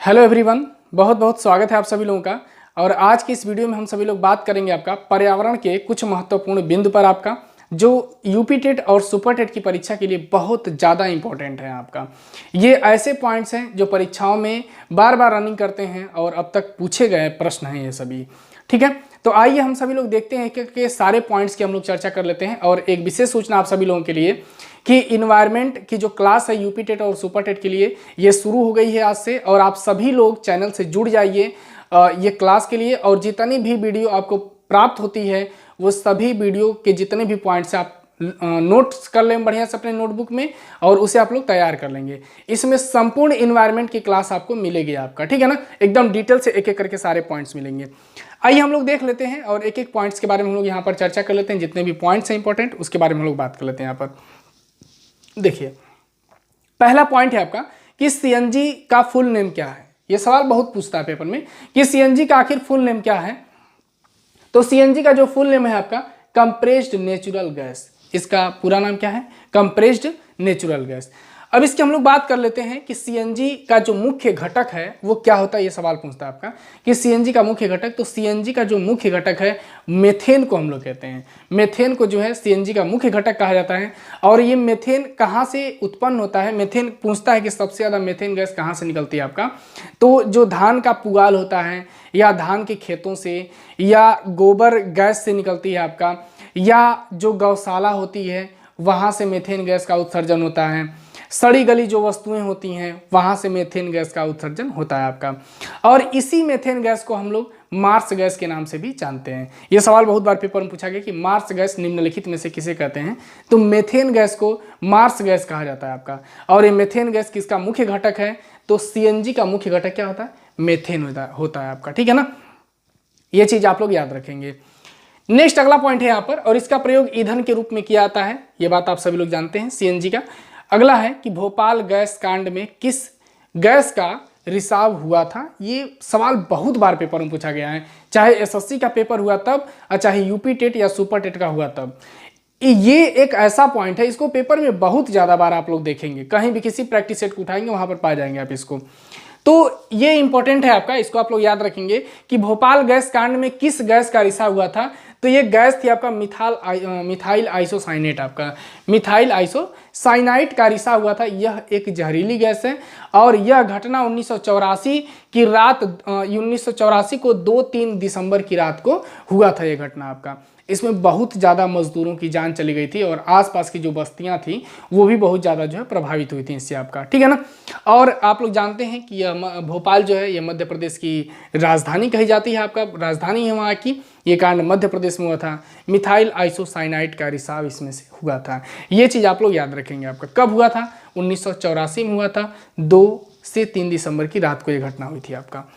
Hello everyone, बहुत बहुत स्वागत है आप सभी लोगों का। और आज की इस वीडियो में हम सभी लोग बात करेंगे आपका पर्यावरण के कुछ महत्वपूर्ण बिंदु पर, आपका जो यूपी टेट और सुपर टेट की परीक्षा के लिए बहुत ज़्यादा इंपॉर्टेंट है। आपका ये ऐसे पॉइंट्स हैं जो परीक्षाओं में बार बार रनिंग करते हैं और अब तक पूछे गए प्रश्न हैं ये सभी। ठीक है, तो आइए हम सभी लोग देखते हैं कि सारे पॉइंट्स की हम लोग चर्चा कर लेते हैं। और एक विशेष सूचना आप सभी लोगों के लिए कि इन्वायरमेंट की जो क्लास है यूपी टेट और सुपर टेट के लिए ये शुरू हो गई है आज से, और आप सभी लोग चैनल से जुड़ जाइए ये क्लास के लिए। और जितनी भी वीडियो आपको प्राप्त होती है वो सभी वीडियो के जितने भी पॉइंट्स आप नोट्स कर लें बढ़िया से अपने नोटबुक में, और उसे आप लोग तैयार कर लेंगे। इसमें संपूर्ण इन्वायरमेंट की क्लास आपको मिलेगी आपका, ठीक है ना, एकदम डिटेल से एक एक करके सारे पॉइंट्स मिलेंगे। आइए हम लोग देख लेते हैं और एक एक पॉइंट्स के बारे में हम लोग यहाँ पर चर्चा कर लेते हैं। जितने भी पॉइंट्स हैं इंपॉर्टेंट उसके बारे में हम लोग बात कर लेते हैं। यहाँ पर देखिए, पहला पॉइंट है आपका कि सीएनजी का फुल नेम क्या है। यह सवाल बहुत पूछता है पेपर में कि सीएनजी का आखिर फुल नेम क्या है। तो सीएनजी का जो फुल नेम है आपका कंप्रेस्ड नेचुरल गैस, इसका पूरा नाम क्या है, कंप्रेस्ड नेचुरल गैस। अब इसकी हम लोग बात कर लेते हैं कि सीएनजी का जो मुख्य घटक है वो क्या होता है। ये सवाल पूछता है आपका कि सीएनजी का मुख्य घटक, तो सीएनजी का जो मुख्य घटक है मेथेन को हम लोग कहते हैं। मेथेन को जो है सीएनजी का मुख्य घटक कहा जाता है। और ये मेथेन कहाँ से उत्पन्न होता है, मेथेन पूछता है कि सबसे ज़्यादा मेथेन गैस कहाँ से निकलती है आपका। तो जो धान का पुआल होता है या धान के खेतों से, या गोबर गैस से निकलती है आपका, या जो गौशाला होती है वहाँ से मेथेन गैस का उत्सर्जन होता है। सड़ी गली जो वस्तुएं होती हैं वहाँ से मेथेन गैस का उत्सर्जन होता है आपका। और इसी मेथेन गैस को हम लोग मार्स गैस के नाम से भी जानते हैं। ये सवाल बहुत बार पेपर में पूछा गया कि मार्स गैस निम्नलिखित में से किसे कहते हैं। तो मेथेन गैस को मार्स गैस कहा जाता है आपका। और ये मेथेन गैस किसका मुख्य घटक है, तो सीएनजी का मुख्य घटक क्या होता है, मेथेन होता है आपका, ठीक है ना। ये चीज़ आप लोग याद रखेंगे। नेक्स्ट अगला पॉइंट है यहाँ पर, और इसका प्रयोग ईंधन के रूप में किया जाता है। ये बात आप सभी लोग जानते हैं सीएनजी का। अगला है कि भोपाल गैस कांड में किस गैस का रिसाव हुआ था। ये सवाल बहुत बार पेपर में पूछा गया है, चाहे एसएससी का पेपर हुआ तब, और चाहे यूपी टेट या सुपर टेट का हुआ तब। ये एक ऐसा पॉइंट है, इसको पेपर में बहुत ज़्यादा बार आप लोग देखेंगे, कहीं भी किसी प्रैक्टिस सेट को उठाएंगे वहाँ पर पा जाएंगे आप इसको। तो ये इंपॉर्टेंट है आपका, इसको आप लोग याद रखेंगे कि भोपाल गैस कांड में किस गैस का रिसाव हुआ था। तो ये गैस थी आपका मिथाइल आइसोसाइनेट, आपका मिथाइल आइसोसाइनाइट का रिसाव हुआ था। यह एक जहरीली गैस है और यह घटना 1984 की रात 1984 को 2-3 दिसंबर की रात को हुआ था ये घटना आपका। इसमें बहुत ज़्यादा मजदूरों की जान चली गई थी और आसपास की जो बस्तियां थी वो भी बहुत ज़्यादा जो है प्रभावित हुई थी इससे आपका, ठीक है ना। और आप लोग जानते हैं कि यह भोपाल जो है ये मध्य प्रदेश की राजधानी कही जाती है, आपका राजधानी है वहाँ की। ये कांड मध्य प्रदेश में हुआ था। मिथाइल आइसोसाइनाइट का रिसाव इसमें से हुआ था। ये चीज़ आप लोग याद रखेंगे। आपका कब हुआ था, 1984 में हुआ था। 2 से 3 दिसंबर की रात को ये घटना हुई थी आपका।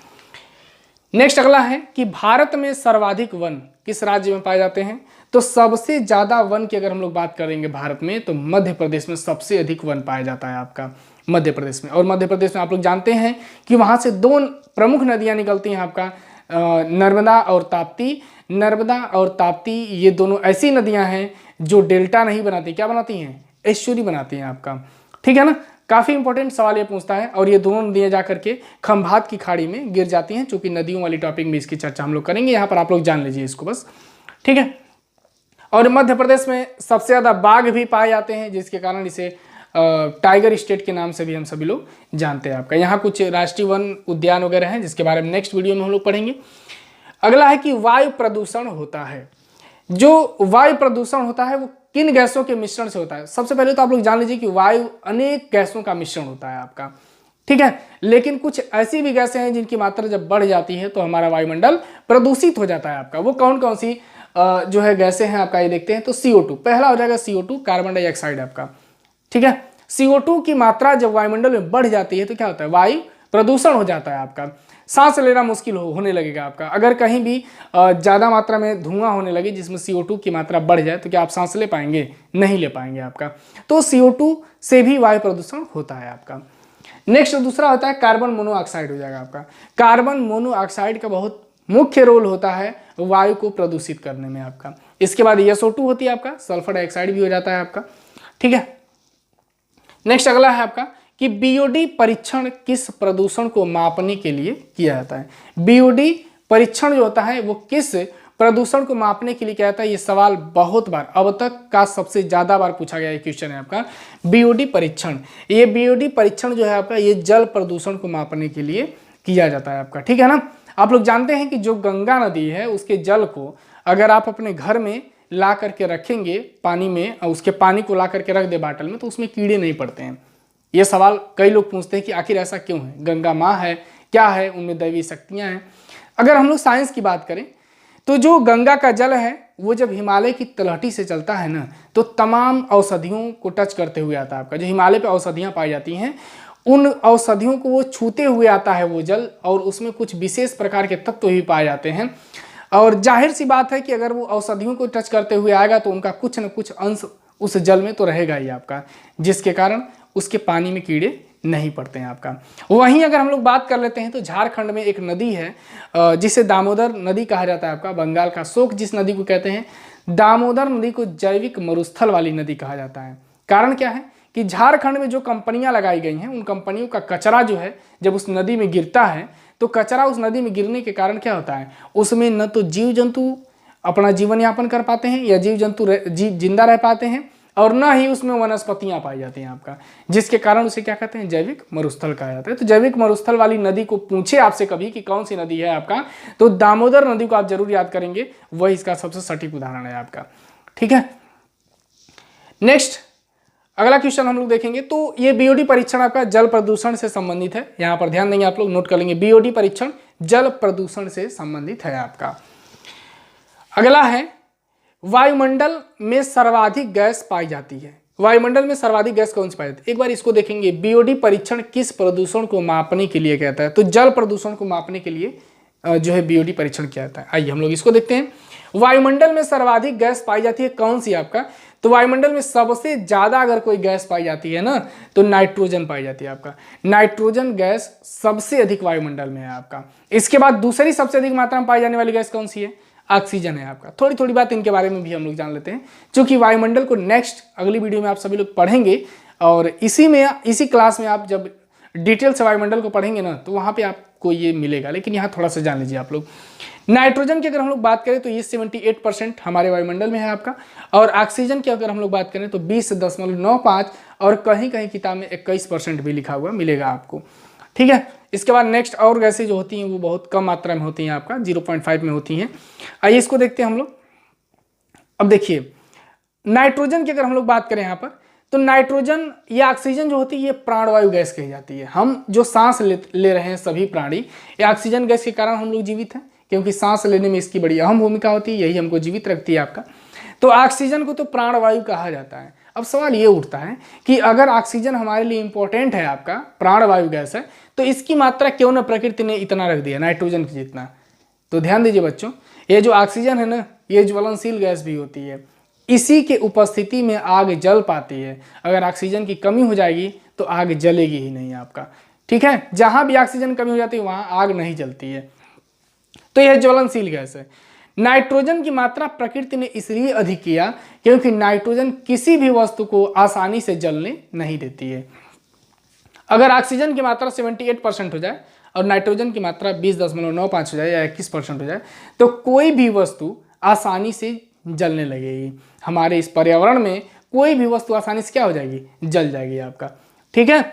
नेक्स्ट अगला है कि भारत में सर्वाधिक वन किस राज्य में पाए जाते हैं। तो सबसे ज़्यादा वन की अगर हम लोग बात करेंगे भारत में, तो मध्य प्रदेश में सबसे अधिक वन पाया जाता है आपका, मध्य प्रदेश में। और मध्य प्रदेश में आप लोग जानते हैं कि वहाँ से 2 प्रमुख नदियाँ निकलती हैं आपका, नर्मदा और ताप्ती। नर्मदा और ताप्ती ये दोनों ऐसी नदियाँ हैं जो डेल्टा नहीं बनाती, क्या बनाती हैं, एस्चुरी बनाती हैं आपका, ठीक है ना। काफ़ी इंपॉर्टेंट सवाल ये पूछता है। और ये दोनों नदियाँ जा करके खंभात की खाड़ी में गिर जाती हैं। चूंकि नदियों वाली टॉपिक में इसकी चर्चा हम लोग करेंगे, यहाँ पर आप लोग जान लीजिए इसको बस, ठीक है। और मध्य प्रदेश में सबसे ज़्यादा बाघ भी पाए जाते हैं, जिसके कारण इसे टाइगर स्टेट के नाम से भी हम सभी लोग जानते हैं आपका। यहाँ कुछ राष्ट्रीय वन उद्यान वगैरह हैं जिसके बारे में नेक्स्ट वीडियो में हम लोग पढ़ेंगे। अगला है कि वायु प्रदूषण होता है। जो वायु प्रदूषण होता है वो किन गैसों के मिश्रण से होता है। सबसे पहले तो आप लोग जान लीजिए कि वायु अनेक गैसों का मिश्रण होता है आपका, ठीक है। लेकिन कुछ ऐसी भी गैसें हैं जिनकी मात्रा जब बढ़ जाती है तो हमारा वायुमंडल प्रदूषित हो जाता है आपका। वो कौन कौन सी जो है गैसें हैं आपका, ये देखते हैं। तो CO2 पहला हो जाएगा, CO2 कार्बन डाइऑक्साइड आपका, ठीक है। CO2 की मात्रा जब वायुमंडल में बढ़ जाती है तो क्या होता है, वायु प्रदूषण हो जाता है आपका। सांस लेना मुश्किल होने लगेगा आपका। अगर कहीं भी ज़्यादा मात्रा में धुआं होने लगे जिसमें CO2 की मात्रा बढ़ जाए तो क्या आप सांस ले पाएंगे, नहीं ले पाएंगे आपका। तो CO2 से भी वायु प्रदूषण होता है आपका। नेक्स्ट दूसरा होता है कार्बन मोनोऑक्साइड हो जाएगा आपका। कार्बन मोनोऑक्साइड का बहुत मुख्य रोल होता है वायु को प्रदूषित करने में आपका। इसके बाद SO2 होती है आपका, सल्फर डाइऑक्साइड भी हो जाता है आपका, ठीक है। नेक्स्ट अगला है आपका कि बीओडी परीक्षण किस प्रदूषण को मापने के लिए किया जाता है। बीओडी परीक्षण जो होता है वो किस प्रदूषण को मापने के लिए किया जाता है। ये सवाल बहुत बार, अब तक का सबसे ज्यादा बार पूछा गया क्वेश्चन है आपका बीओडी परीक्षण। ये बीओडी परीक्षण जो है आपका ये जल प्रदूषण को मापने के लिए किया जाता है आपका, ठीक है ना। आप लोग जानते हैं कि जो गंगा नदी है उसके जल को अगर आप अपने घर में ला करके रखेंगे पानी में और उसके पानी को ला करके रख दे बाटल में तो उसमें कीड़े नहीं पड़ते हैं। ये सवाल कई लोग पूछते हैं कि आखिर ऐसा क्यों है, गंगा माँ है, क्या है, उनमें दैवीय शक्तियाँ हैं। अगर हम लोग साइंस की बात करें तो जो गंगा का जल है वो जब हिमालय की तलहटी से चलता है ना तो तमाम औषधियों को टच करते हुए आता है आपका। जो हिमालय पे औषधियाँ पाई जाती हैं उन औषधियों को वो छूते हुए आता है वो जल, और उसमें कुछ विशेष प्रकार के तत्व भी पाए जाते हैं। और जाहिर सी बात है कि अगर वो औषधियों को टच करते हुए आएगा तो उनका कुछ न कुछ अंश उस जल में तो रहेगा ही आपका, जिसके कारण उसके पानी में कीड़े नहीं पड़ते हैं आपका। वहीं अगर हम लोग बात कर लेते हैं तो झारखंड में एक नदी है जिसे दामोदर नदी कहा जाता है आपका, बंगाल का शोक जिस नदी को कहते हैं। दामोदर नदी को जैविक मरुस्थल वाली नदी कहा जाता है। कारण क्या है कि झारखंड में जो कंपनियां लगाई गई हैं उन कंपनियों का कचरा जो है जब उस नदी में गिरता है तो कचरा उस नदी में गिरने के कारण क्या होता है, उसमें न तो जीव जंतु अपना जीवन यापन कर पाते हैं या जीव जंतु जिंदा रह पाते हैं, और न ही उसमें वनस्पतियां पाई जाती हैं आपका, जिसके कारण उसे क्या कहते हैं, जैविक मरुस्थल कहा जाता है। तो जैविक मरुस्थल वाली नदी को पूछे आपसे कभी कि कौन सी नदी है आपका, तो दामोदर नदी को आप जरूर याद करेंगे, वही इसका सबसे सटीक उदाहरण है आपका, ठीक है। नेक्स्ट अगला क्वेश्चन हम लोग देखेंगे। तो ये बीओडी परीक्षण आपका जल प्रदूषण से संबंधित है, यहां पर ध्यान देंगे आप लोग, नोट कर लेंगे, बीओडी परीक्षण जल प्रदूषण से संबंधित है आपका। अगला है वायुमंडल में सर्वाधिक गैस पाई जाती है। वायुमंडल में सर्वाधिक गैस कौन सी पाई जाती है, एक बार इसको देखेंगे। बीओडी परीक्षण किस प्रदूषण को मापने के लिए कहता है, तो जल प्रदूषण को मापने के लिए जो है बीओडी परीक्षण किया जाता है। आइए हम लोग इसको देखते हैं। वायुमंडल में सर्वाधिक गैस पाई जाती है कौन सी आपका, तो वायुमंडल में सबसे ज्यादा अगर कोई गैस पाई जाती है ना तो नाइट्रोजन पाई जाती है आपका। नाइट्रोजन गैस सबसे अधिक वायुमंडल में है आपका। इसके बाद दूसरी सबसे अधिक मात्रा में पाई जाने वाली गैस कौन सी है, ऑक्सीजन है आपका। थोड़ी थोड़ी बात इनके बारे में भी हम लोग जान लेते हैं, क्योंकि वायुमंडल को नेक्स्ट अगली वीडियो में आप सभी लोग पढ़ेंगे, और इसी क्लास में आप जब डिटेल से वायुमंडल को पढ़ेंगे ना तो वहाँ पे आपको ये मिलेगा, लेकिन यहाँ थोड़ा सा जान लीजिए आप लोग। नाइट्रोजन की अगर हम लोग बात करें तो ये 78% हमारे वायुमंडल में है आपका, और ऑक्सीजन की अगर हम लोग बात करें तो 20.95, और कहीं कहीं किताब में 21% भी लिखा हुआ मिलेगा आपको, ठीक है। इसके बाद नेक्स्ट और गैसें जो होती हैं वो बहुत कम मात्रा में होती हैं आपका, 0.5 में होती हैं। आइए इसको देखते हैं हम लोग। अब देखिए नाइट्रोजन की अगर हम लोग बात करें यहाँ पर, तो नाइट्रोजन या ऑक्सीजन जो होती है ये प्राणवायु गैस कही जाती है। हम जो सांस ले रहे हैं सभी प्राणी, ये ऑक्सीजन गैस के कारण हम लोग जीवित हैं, क्योंकि सांस लेने में इसकी बड़ी अहम भूमिका होती है, यही हमको जीवित रखती है आपका। तो ऑक्सीजन को तो प्राणवायु कहा जाता है। अब सवाल ये उठता है कि अगर ऑक्सीजन हमारे लिए इंपॉर्टेंट है आपका, प्राणवायु गैस है, तो इसकी मात्रा क्यों न प्रकृति ने इतना रख दिया नाइट्रोजन की जितना। तो ध्यान दीजिए बच्चों, ये जो ऑक्सीजन है ना ये ज्वलनशील गैस भी होती है, इसी के उपस्थिति में आग जल पाती है। अगर ऑक्सीजन की कमी हो जाएगी तो आग जलेगी ही नहीं आपका, ठीक है। जहां भी ऑक्सीजन कमी हो जाती है वहां आग नहीं जलती है, तो यह ज्वलनशील गैस है। नाइट्रोजन की मात्रा प्रकृति ने इसलिए अधिक किया क्योंकि नाइट्रोजन किसी भी वस्तु को आसानी से जलने नहीं देती है। अगर ऑक्सीजन की मात्रा 78% हो जाए और नाइट्रोजन की मात्रा 20.95 हो जाए या 21% हो जाए तो कोई भी वस्तु आसानी से जलने लगेगी। हमारे इस पर्यावरण में कोई भी वस्तु आसानी से क्या हो जाएगी, जल जाएगी आपका, ठीक है।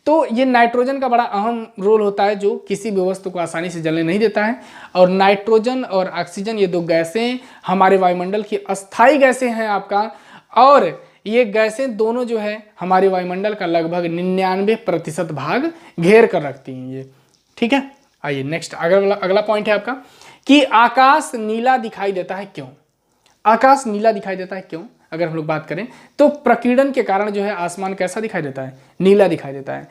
तो ये नाइट्रोजन का बड़ा अहम रोल होता है जो किसी भी वस्तु को आसानी से जलने नहीं देता है। और नाइट्रोजन और ऑक्सीजन ये दो गैसें हमारे वायुमंडल की अस्थायी गैसें हैं आपका, और ये गैसें दोनों जो है हमारे वायुमंडल का लगभग 99% भाग घेर कर रखती हैं ये, ठीक है। आइए नेक्स्ट अगला पॉइंट है आपका कि आकाश नीला दिखाई देता है क्यों। आकाश नीला दिखाई देता है क्यों, अगर हम लोग बात करें तो प्रकीर्णन के कारण जो है आसमान कैसा दिखाई देता है, नीला दिखाई देता है।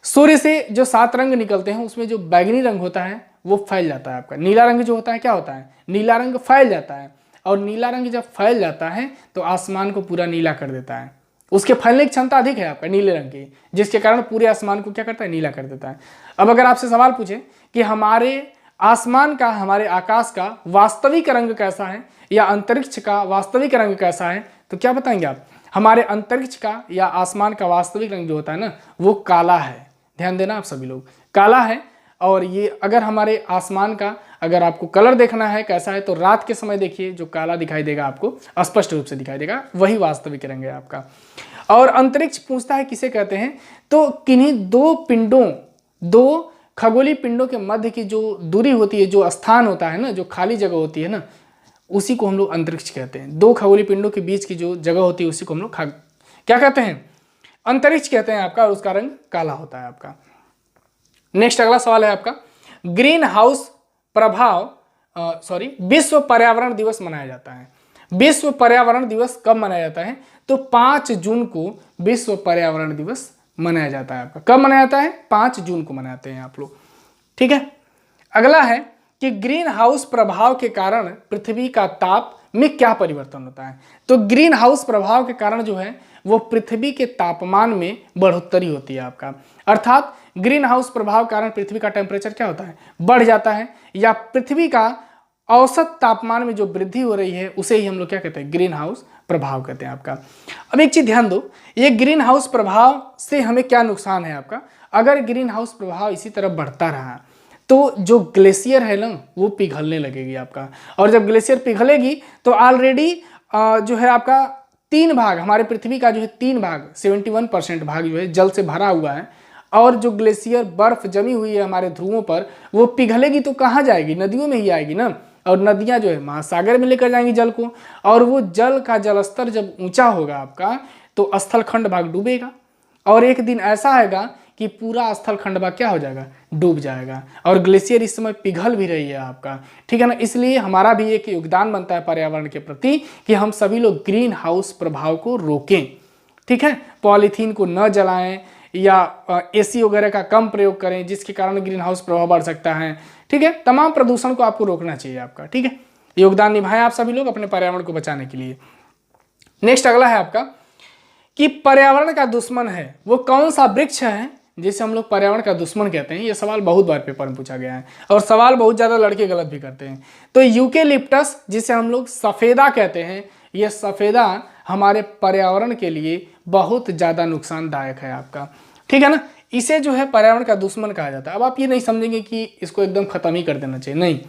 सूर्य से जो 7 रंग निकलते हैं उसमें जो बैगनी रंग होता है वो फैल जाता है आपका। नीला रंग जो होता है क्या होता है, नीला रंग फैल जाता है, और नीला रंग जब फैल जाता है तो आसमान को पूरा नीला कर देता है। उसके फैलने की क्षमता अधिक है आपका नीले रंग की, जिसके कारण पूरे आसमान को क्या करता है, नीला कर देता है। अब अगर आपसे सवाल पूछे कि हमारे आसमान का, हमारे आकाश का वास्तविक रंग कैसा है या अंतरिक्ष का वास्तविक रंग कैसा है, तो क्या बताएंगे आप, हमारे अंतरिक्ष का या आसमान का वास्तविक रंग जो होता है ना वो काला है। ध्यान देना आप सभी लोग, काला है। और ये अगर हमारे आसमान का अगर आपको कलर देखना है कैसा है तो रात के समय देखिए, जो काला दिखाई देगा आपको स्पष्ट रूप से दिखाई देगा, वही वास्तविक रंग है आपका। और अंतरिक्ष पूछता है किसे कहते हैं, तो किन्हीं दो पिंडों, दो खगोलीय पिंडों के मध्य की जो दूरी होती है, जो स्थान होता है ना, जो खाली जगह होती है ना, उसी को हम लोग अंतरिक्ष कहते हैं। दो खगोलीय पिंडों के बीच की जो जगह होती है उसी को हम लोग क्या कहते हैं, अंतरिक्ष कहते हैं आपका, और उसका रंग काला होता है आपका। नेक्स्ट अगला सवाल है आपका, ग्रीन हाउस प्रभाव विश्व पर्यावरण दिवस मनाया जाता है। विश्व पर्यावरण दिवस कब मनाया जाता है, तो 5 जून को विश्व पर्यावरण दिवस मनाया जाता है आपका। कब मनाया जाता है, 5 जून को मनाते हैं आप लोग, ठीक है। अगला है कि ग्रीन हाउस प्रभाव के कारण पृथ्वी का ताप में क्या परिवर्तन होता है, तो ग्रीन हाउस प्रभाव के कारण जो है वो पृथ्वी के तापमान में बढ़ोतरी होती है आपका। अर्थात ग्रीन हाउस प्रभाव के कारण पृथ्वी का टेम्परेचर क्या होता है, बढ़ जाता है, या पृथ्वी का औसत तापमान में जो वृद्धि हो रही है उसे ही हम लोग क्या कहते हैं, ग्रीन हाउस प्रभाव कहते हैं आपका। अब एक चीज ध्यान दो, ये ग्रीन हाउस प्रभाव से हमें क्या नुकसान है आपका, अगर ग्रीन हाउस प्रभाव इसी तरह बढ़ता रहा तो जो ग्लेशियर है ना वो पिघलने लगेगी आपका। और जब ग्लेशियर पिघलेगी तो ऑलरेडी जो है आपका 3 भाग, हमारे पृथ्वी का जो है 3 भाग 71% भाग जो है जल से भरा हुआ है। और जो ग्लेशियर बर्फ जमी हुई है हमारे ध्रुवों पर, वो पिघलेगी तो कहाँ जाएगी, नदियों में ही आएगी ना। और नदियाँ जो है महासागर में लेकर जाएंगी जल को, और वो जल का जलस्तर जब ऊंचा होगा आपका तो स्थलखंड भाग डूबेगा। और एक दिन ऐसा आएगा कि पूरा स्थलखंड भाग क्या हो जाएगा, डूब जाएगा। और ग्लेशियर इस समय पिघल भी रही है आपका, ठीक है ना। इसलिए हमारा भी एक योगदान बनता है पर्यावरण के प्रति कि हम सभी लोग ग्रीन हाउस प्रभाव को रोकें, ठीक है। पॉलीथीन को न जलाएं या एसी वगैरह का कम प्रयोग करें जिसके कारण ग्रीन हाउस प्रभाव बढ़ सकता है, ठीक है। तमाम प्रदूषण को आपको रोकना चाहिए आपका, ठीक है। योगदान निभाएं आप सभी लोग अपने पर्यावरण को बचाने के लिए। नेक्स्ट अगला है आपका कि पर्यावरण का दुश्मन है वो कौन सा वृक्ष है जिसे हम लोग पर्यावरण का दुश्मन कहते हैं। ये सवाल बहुत बार पेपर में पूछा गया है और सवाल बहुत ज़्यादा लड़के गलत भी करते हैं। तो यूकेलिप्टस जिसे हम लोग सफ़ेदा कहते हैं, ये सफ़ेदा हमारे पर्यावरण के लिए बहुत ज़्यादा नुकसानदायक है आपका, ठीक है ना। इसे जो है पर्यावरण का दुश्मन कहा जाता है। अब आप ये नहीं समझेंगे कि इसको एकदम खत्म ही कर देना चाहिए, नहीं।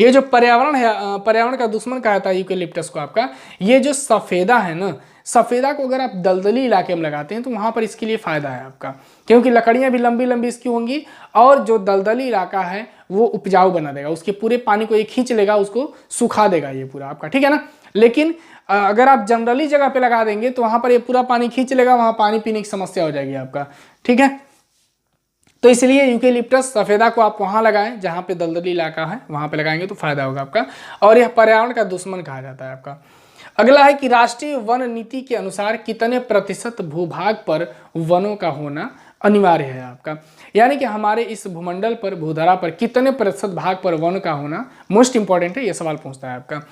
ये जो पर्यावरण है, पर्यावरण का दुश्मन कहा जाता है यूकेलिप्टस को आपका। ये जो सफ़ेदा है ना, सफ़ेदा को अगर आप दलदली इलाके में लगाते हैं तो वहाँ पर इसके लिए फ़ायदा है आपका, क्योंकि लकड़ियाँ भी लंबी लंबी इसकी होंगी और जो दलदली इलाका है वो उपजाऊ बना देगा, उसके पूरे पानी को ये खींच लेगा, उसको सुखा देगा ये पूरा आपका, ठीक है ना। लेकिन अगर आप जनरली जगह पे लगा देंगे तो वहाँ पर ये पूरा पानी खींच लेगा, वहाँ पानी पीने की समस्या हो जाएगी आपका, ठीक है। तो इसलिए यूकेलिप्टस सफ़ेदा को आप वहाँ लगाएं जहाँ पे दलदली इलाका है, वहाँ पे लगाएंगे तो फायदा होगा आपका। और यह पर्यावरण का दुश्मन कहा जाता है आपका। अगला है कि राष्ट्रीय वन नीति के अनुसार कितने प्रतिशत भूभाग पर वनों का होना अनिवार्य है आपका, यानी कि हमारे इस भूमंडल पर, भूधरा पर कितने प्रतिशत भाग पर वन का होना मोस्ट इंपॉर्टेंट है, ये सवाल पूछता है आपका।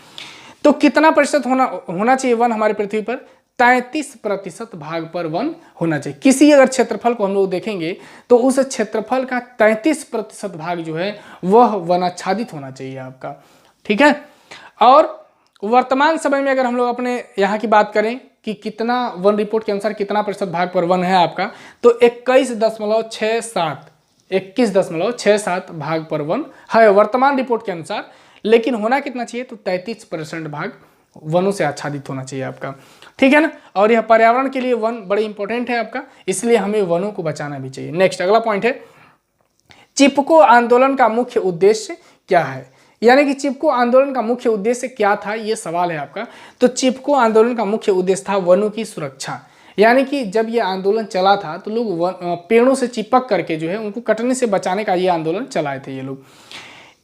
तो कितना प्रतिशत होना चाहिए वन हमारी पृथ्वी पर, 33% भाग पर वन होना चाहिए। किसी अगर क्षेत्रफल को हम लोग देखेंगे तो उस क्षेत्रफल का 33% भाग जो है वह वनाच्छादित होना चाहिए आपका, ठीक है। और वर्तमान समय में अगर हम लोग अपने यहाँ की बात करें कि कितना वन रिपोर्ट के अनुसार कितना प्रतिशत भाग पर वन है आपका, तो 21.67 भाग पर वन है वर्तमान रिपोर्ट के अनुसार। लेकिन होना कितना चाहिए, तो 33% भाग वनों से आच्छादित होना चाहिए आपका, ठीक है ना। और यह पर्यावरण के लिए वन बड़े इंपॉर्टेंट है आपका, इसलिए हमें वनों को बचाना भी चाहिए। नेक्स्ट अगला पॉइंट है, चिपको आंदोलन का मुख्य उद्देश्य क्या है, यानी कि चिपको आंदोलन का मुख्य उद्देश्य क्या था, ये सवाल है आपका। तो चिपको आंदोलन का मुख्य उद्देश्य था वनों की सुरक्षा, यानी कि जब ये आंदोलन चला था तो लोग पेड़ों से चिपक करके जो है उनको कटने से बचाने का ये आंदोलन चलाए थे ये लोग।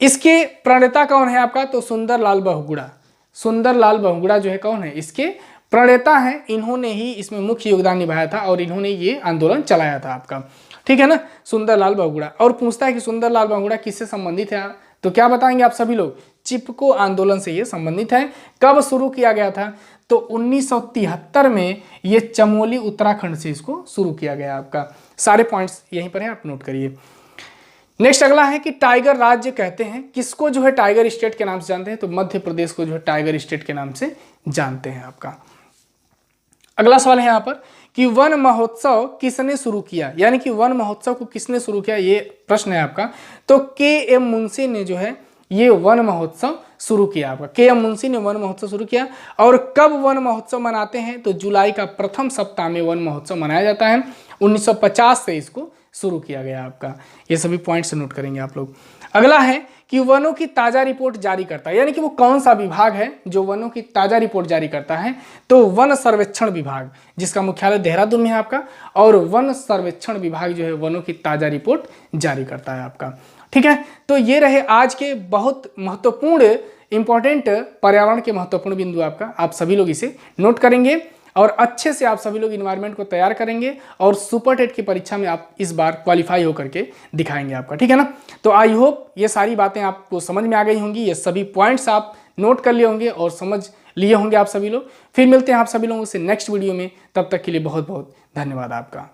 इसके प्रणेता कौन है आपका, तो सुंदरलाल बहुगुणा। सुंदरलाल बहुगुणा जो है कौन है, इसके प्रणेता हैं, इन्होंने ही इसमें मुख्य योगदान निभाया था और इन्होंने ये आंदोलन चलाया था आपका, ठीक है ना, सुंदरलाल बहुगुणा। और पूछता है कि सुंदरलाल बहुगुणा किससे संबंधित है, तो क्या बताएंगे आप सभी लोग, चिपको आंदोलन से ये संबंधित है। कब शुरू किया गया था, तो 1973 में ये चमोली उत्तराखंड से इसको शुरू किया गया आपका। सारे पॉइंट्स यहीं पर है, आप नोट करिए। नेक्स्ट अगला है कि टाइगर राज्य कहते हैं किसको, जो है टाइगर स्टेट के नाम से जानते हैं, तो मध्य प्रदेश को जो है टाइगर स्टेट के नाम से जानते हैं आपका। अगला सवाल है यहाँ पर कि वन महोत्सव किसने शुरू किया, यानी कि वन महोत्सव को किसने शुरू किया, ये प्रश्न है आपका। तो के.एम. मुंशी ने जो है ये वन महोत्सव शुरू किया आपका। के.एम. मुंशी ने वन महोत्सव शुरू किया। और कब वन महोत्सव मनाते हैं, तो जुलाई का प्रथम सप्ताह में वन महोत्सव मनाया जाता है। 1950 से इसको शुरू किया गया आपका। ये सभी पॉइंट्स नोट करेंगे आप लोग। अगला है कि वनों की ताजा रिपोर्ट जारी करता है, यानी कि वो कौन सा विभाग है जो वनों की ताजा रिपोर्ट जारी करता है, तो वन सर्वेक्षण विभाग, जिसका मुख्यालय देहरादून में है आपका। और वन सर्वेक्षण विभाग जो है वनों की ताजा रिपोर्ट जारी करता है आपका। ठीक है, तो ये रहे आज के बहुत महत्वपूर्ण इंपॉर्टेंट पर्यावरण के महत्वपूर्ण बिंदु आपका। आप सभी लोग इसे नोट करेंगे और अच्छे से आप सभी लोग इन्वायरमेंट को तैयार करेंगे और सुपर टेट की परीक्षा में आप इस बार क्वालिफाई होकर के दिखाएंगे आपका। ठीक है ना, तो आई होप ये सारी बातें आपको समझ में आ गई होंगी, ये सभी पॉइंट्स आप नोट कर लिए होंगे और समझ लिए होंगे आप सभी लोग। फिर मिलते हैं आप सभी लोगों से नेक्स्ट वीडियो में, तब तक के लिए बहुत बहुत धन्यवाद आपका।